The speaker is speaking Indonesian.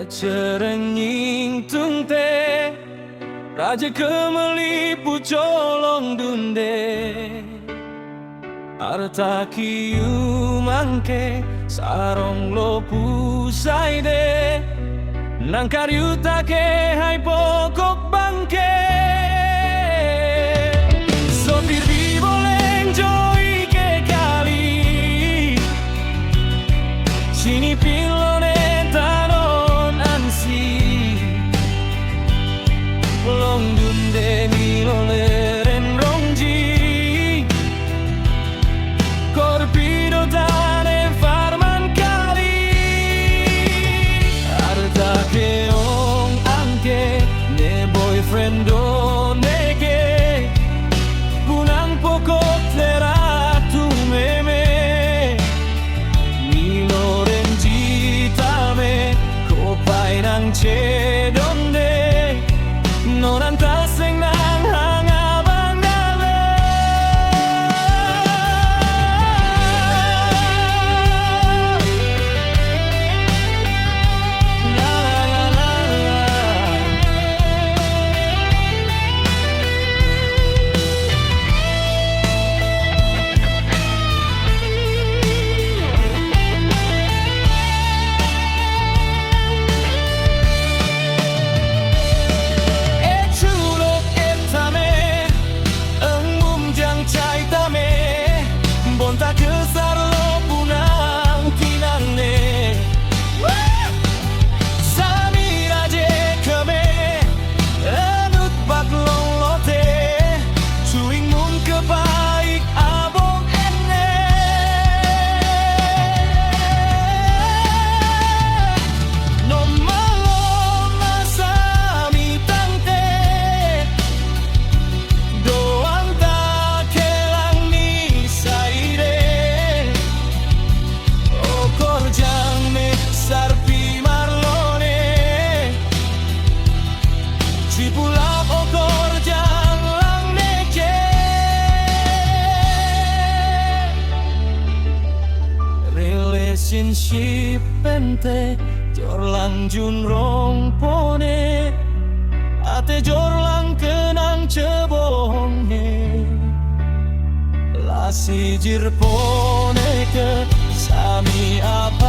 Cerenging tungte Raja kemelipu colong dunde Arta kiu mangke sarong lo pusaide Nangkar yutake hai pokok bangke Sopir di boleng joy ke kali Sini pilone tanon ansi Long dunde milo leren rongji Corpido tane farman kali Arta keong angke ne boyfriend do nege Punang pokok leratu meme Milo renji tame kopai nang cedonde Nonan taseng nang hangabang dale La la la la Bonta kesar lo punang tinane Sami raje keme Enut bak long lote Cuing mun kebaik abong ene No malo masami tante Doang tak kelang ni saire Okor jang me sarpi marlone Cipulap okor jang lang neke Relationship pente Jor lang jun rong pone Ate jor lang kenang cebonge Lasi jirpone ke sami apa